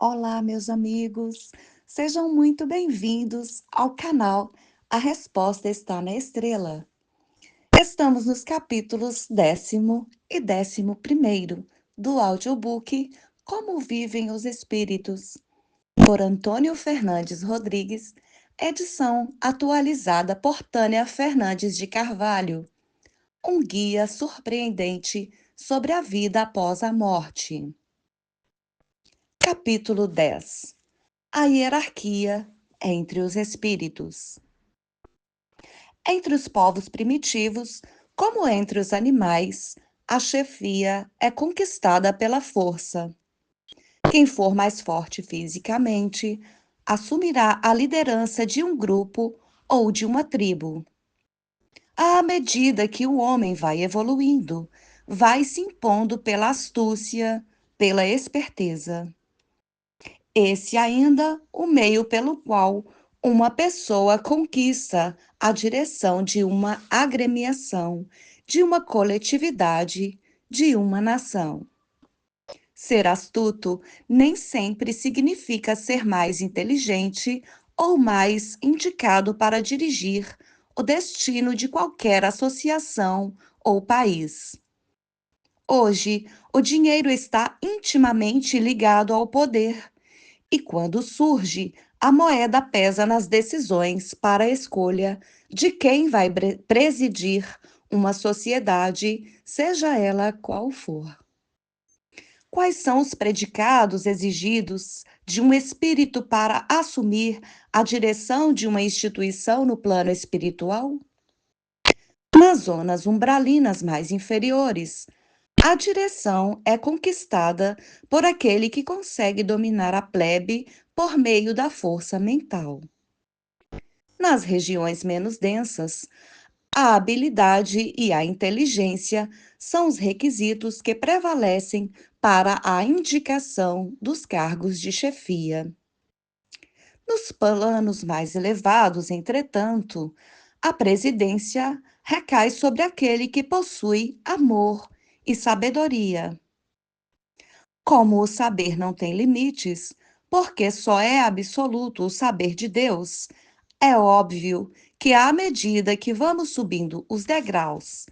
Olá, meus amigos, sejam muito bem-vindos ao canal A Resposta Está na Estrela. Estamos nos capítulos 10º e 11º do audiobook Como Vivem os Espíritos, por Antônio Fernandes Rodrigues, edição atualizada por Tânia Fernandes de Carvalho, um guia surpreendente sobre a vida após a morte. Capítulo 10. A hierarquia entre os espíritos. Entre os povos primitivos, como entre os animais, a chefia é conquistada pela força. Quem for mais forte fisicamente assumirá a liderança de um grupo ou de uma tribo. À medida que o homem vai evoluindo, vai se impondo pela astúcia, pela esperteza. Esse ainda o meio pelo qual uma pessoa conquista a direção de uma agremiação, de uma coletividade, de uma nação. Ser astuto nem sempre significa ser mais inteligente ou mais indicado para dirigir o destino de qualquer associação ou país. Hoje, o dinheiro está intimamente ligado ao poder. E quando surge, a moeda pesa nas decisões para a escolha de quem vai presidir uma sociedade, seja ela qual for. Quais são os predicados exigidos de um espírito para assumir a direção de uma instituição no plano espiritual? Nas zonas umbralinas mais inferiores, a direção é conquistada por aquele que consegue dominar a plebe por meio da força mental. Nas regiões menos densas, a habilidade e a inteligência são os requisitos que prevalecem para a indicação dos cargos de chefia. Nos planos mais elevados, entretanto, a presidência recai sobre aquele que possui amor e sabedoria. Como o saber não tem limites, porque só é absoluto o saber de Deus, é óbvio que, à medida que vamos subindo os degraus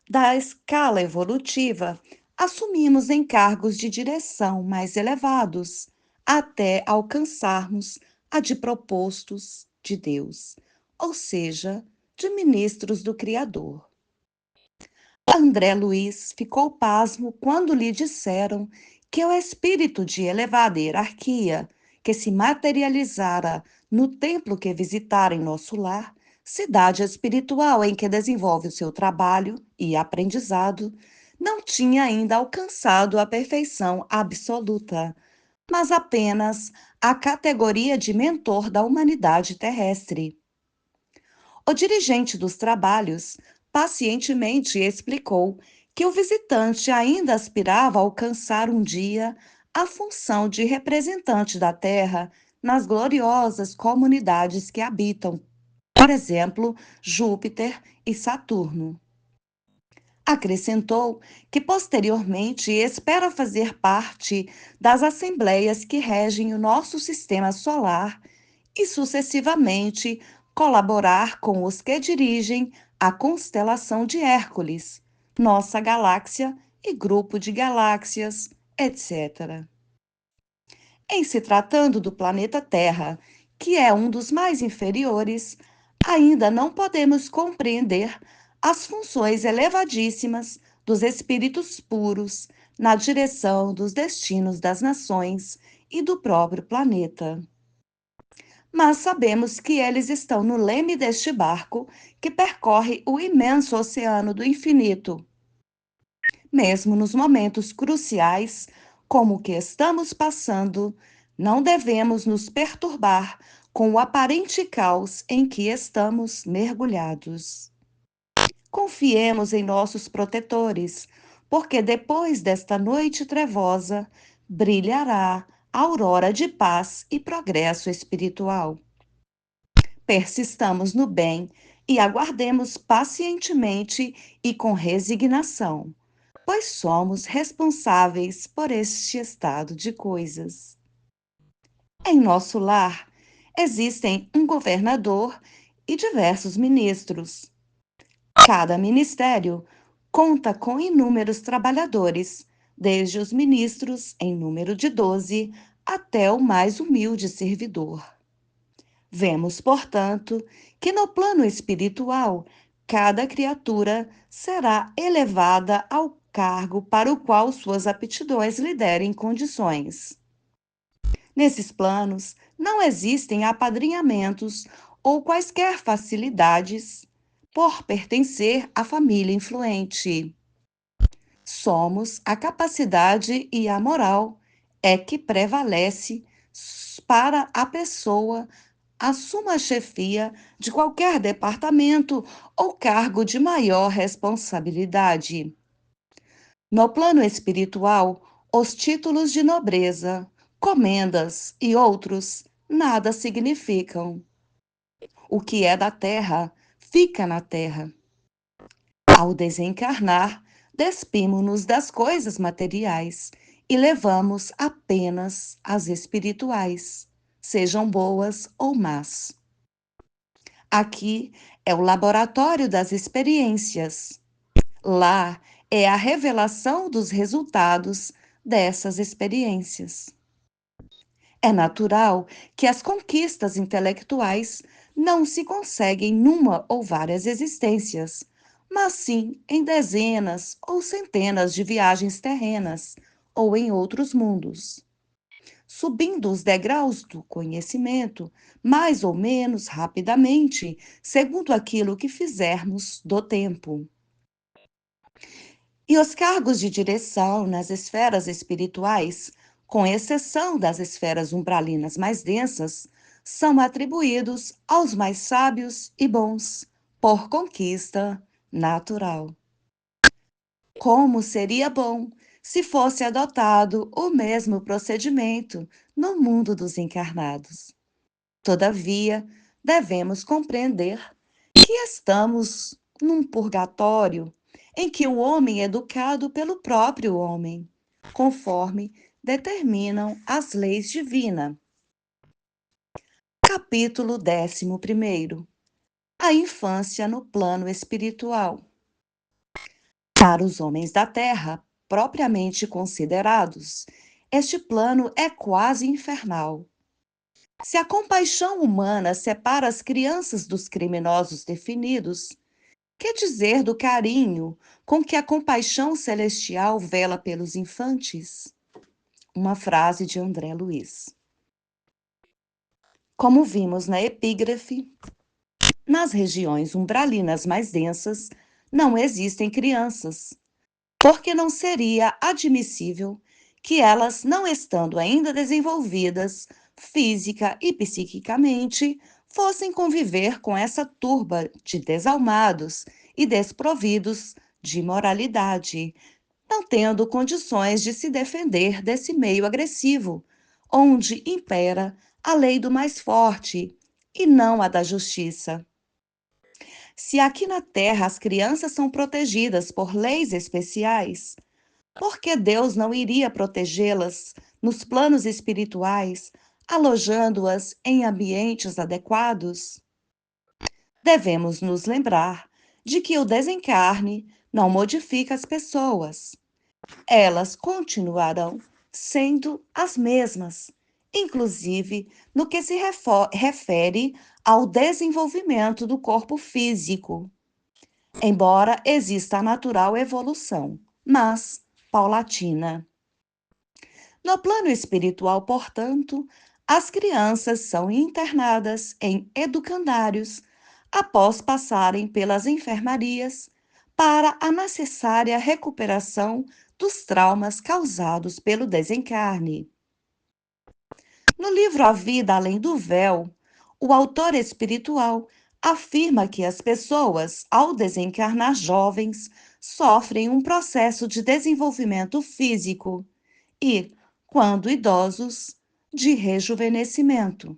da escala evolutiva, assumimos encargos de direção mais elevados, até alcançarmos a de propostos de Deus, ou seja, de ministros do Criador. André Luiz ficou pasmo quando lhe disseram que o espírito de elevada hierarquia, que se materializara no templo que visitara em nosso lar, cidade espiritual em que desenvolve o seu trabalho e aprendizado, não tinha ainda alcançado a perfeição absoluta, mas apenas a categoria de mentor da humanidade terrestre. O dirigente dos trabalhos pacientemente explicou que o visitante ainda aspirava a alcançar um dia a função de representante da Terra nas gloriosas comunidades que habitam, por exemplo, Júpiter e Saturno. Acrescentou que posteriormente espera fazer parte das assembleias que regem o nosso sistema solar e sucessivamente colaborar com os que dirigem a constelação de Hércules, nossa galáxia e grupo de galáxias, etc. Em se tratando do planeta Terra, que é um dos mais inferiores, ainda não podemos compreender as funções elevadíssimas dos espíritos puros na direção dos destinos das nações e do próprio planeta. Mas sabemos que eles estão no leme deste barco que percorre o imenso oceano do infinito. Mesmo nos momentos cruciais, como o que estamos passando, não devemos nos perturbar com o aparente caos em que estamos mergulhados. Confiemos em nossos protetores, porque depois desta noite trevosa brilhará a aurora de paz e progresso espiritual. Persistamos no bem e aguardemos pacientemente e com resignação, pois somos responsáveis por este estado de coisas. Em nosso lar, existem um governador e diversos ministros. Cada ministério conta com inúmeros trabalhadores, desde os ministros, em número de 12, até o mais humilde servidor. Vemos, portanto, que no plano espiritual, cada criatura será elevada ao cargo para o qual suas aptidões lhe derem condições. Nesses planos, não existem apadrinhamentos ou quaisquer facilidades por pertencer à família influente. Somos a capacidade e a moral é que prevalece para a pessoa assuma a chefia de qualquer departamento ou cargo de maior responsabilidade. No plano espiritual, os títulos de nobreza, comendas e outros nada significam. O que é da terra fica na terra. Ao desencarnar, despimo-nos das coisas materiais e levamos apenas as espirituais, sejam boas ou más. Aqui é o laboratório das experiências. Lá é a revelação dos resultados dessas experiências. É natural que as conquistas intelectuais não se conseguem numa ou várias existências, mas sim em dezenas ou centenas de viagens terrenas ou em outros mundos. Subindo os degraus do conhecimento, mais ou menos rapidamente, segundo aquilo que fizermos do tempo. E os cargos de direção nas esferas espirituais, com exceção das esferas umbralinas mais densas, são atribuídos aos mais sábios e bons, por conquista natural. Como seria bom se fosse adotado o mesmo procedimento no mundo dos encarnados. Todavia, devemos compreender que estamos num purgatório em que o homem é educado pelo próprio homem, conforme determinam as leis divinas. Capítulo 11. A infância no plano espiritual. Para os homens da Terra, propriamente considerados, este plano é quase infernal. Se a compaixão humana separa as crianças dos criminosos definidos, que dizer do carinho com que a compaixão celestial vela pelos infantes? Uma frase de André Luiz. Como vimos na epígrafe, nas regiões umbralinas mais densas não existem crianças, porque não seria admissível que elas, não estando ainda desenvolvidas física e psiquicamente, fossem conviver com essa turba de desalmados e desprovidos de moralidade, não tendo condições de se defender desse meio agressivo, onde impera a lei do mais forte e não a da justiça. Se aqui na Terra as crianças são protegidas por leis especiais, por que Deus não iria protegê-las nos planos espirituais, alojando-as em ambientes adequados? Devemos nos lembrar de que o desencarne não modifica as pessoas. Elas continuarão sendo as mesmas, inclusive no que se refere ao desenvolvimento do corpo físico, embora exista a natural evolução, mas paulatina. No plano espiritual, portanto, as crianças são internadas em educandários após passarem pelas enfermarias para a necessária recuperação dos traumas causados pelo desencarne. No livro A Vida Além do Véu, o autor espiritual afirma que as pessoas, ao desencarnar jovens, sofrem um processo de desenvolvimento físico e, quando idosos, de rejuvenescimento.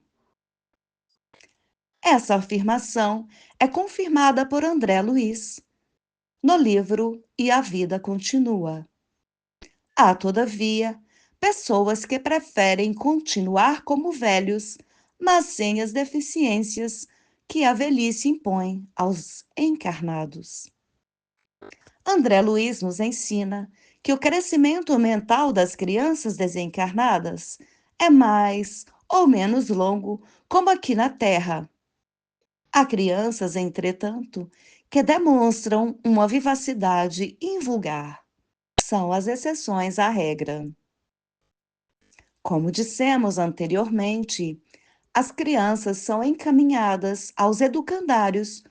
Essa afirmação é confirmada por André Luiz no livro E a Vida Continua. Há, todavia, pessoas que preferem continuar como velhos, mas sem as deficiências que a velhice impõe aos encarnados. André Luiz nos ensina que o crescimento mental das crianças desencarnadas é mais ou menos longo, como aqui na Terra. Há crianças, entretanto, que demonstram uma vivacidade invulgar. São as exceções à regra. Como dissemos anteriormente, as crianças são encaminhadas aos educandários,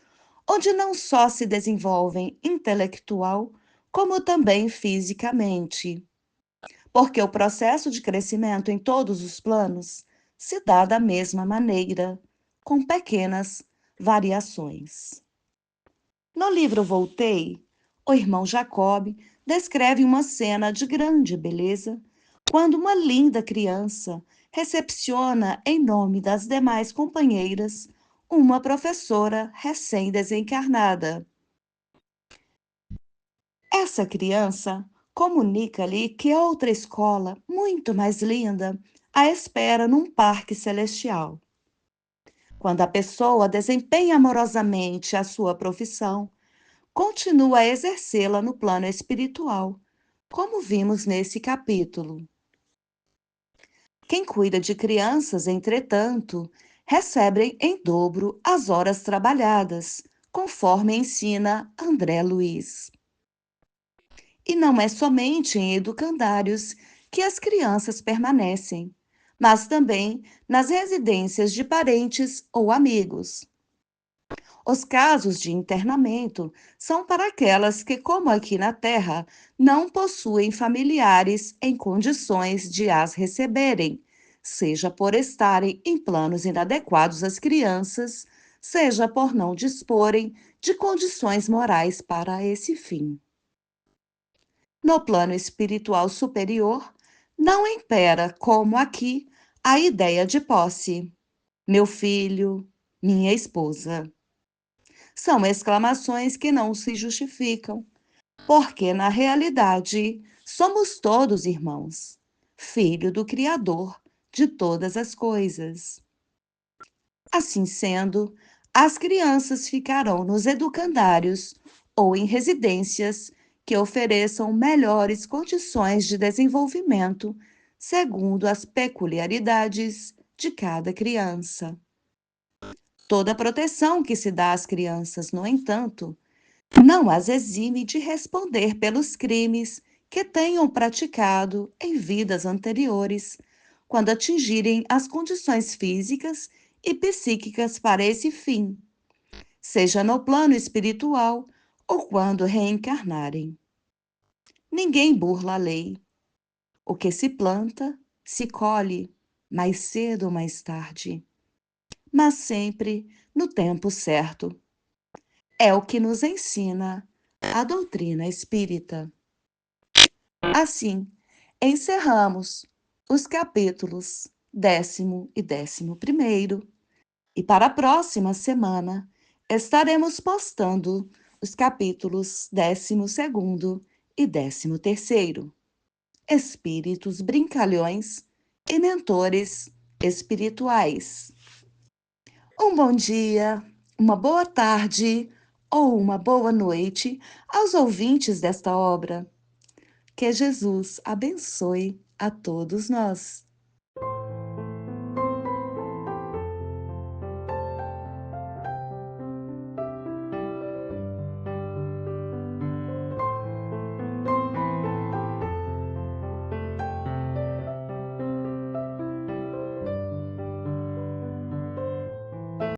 onde não só se desenvolvem intelectual, como também fisicamente, porque o processo de crescimento em todos os planos se dá da mesma maneira, com pequenas variações. No livro Voltei, o irmão Jacob descreve uma cena de grande beleza quando uma linda criança recepciona, em nome das demais companheiras, uma professora recém-desencarnada. Essa criança comunica-lhe que outra escola, muito mais linda, a espera num parque celestial. Quando a pessoa desempenha amorosamente a sua profissão, continua a exercê-la no plano espiritual, como vimos nesse capítulo. Quem cuida de crianças, entretanto, recebe em dobro as horas trabalhadas, conforme ensina André Luiz. E não é somente em educandários que as crianças permanecem, mas também nas residências de parentes ou amigos. Os casos de internamento são para aquelas que, como aqui na Terra, não possuem familiares em condições de as receberem, seja por estarem em planos inadequados às crianças, seja por não disporem de condições morais para esse fim. No plano espiritual superior, não impera, como aqui, a ideia de posse. Meu filho, minha esposa. São exclamações que não se justificam, porque na realidade somos todos irmãos, filho do Criador de todas as coisas. Assim sendo, as crianças ficarão nos educandários ou em residências que ofereçam melhores condições de desenvolvimento, segundo as peculiaridades de cada criança. Toda a proteção que se dá às crianças, no entanto, não as exime de responder pelos crimes que tenham praticado em vidas anteriores, quando atingirem as condições físicas e psíquicas para esse fim, seja no plano espiritual ou quando reencarnarem. Ninguém burla a lei. O que se planta, se colhe, mais cedo ou mais tarde, mas sempre no tempo certo. É o que nos ensina a doutrina espírita. Assim, encerramos os capítulos 10º e 11º, e para a próxima semana estaremos postando os capítulos 12º e 13º. Espíritos brincalhões e mentores espirituais. Um bom dia, uma boa tarde ou uma boa noite aos ouvintes desta obra. Que Jesus abençoe a todos nós.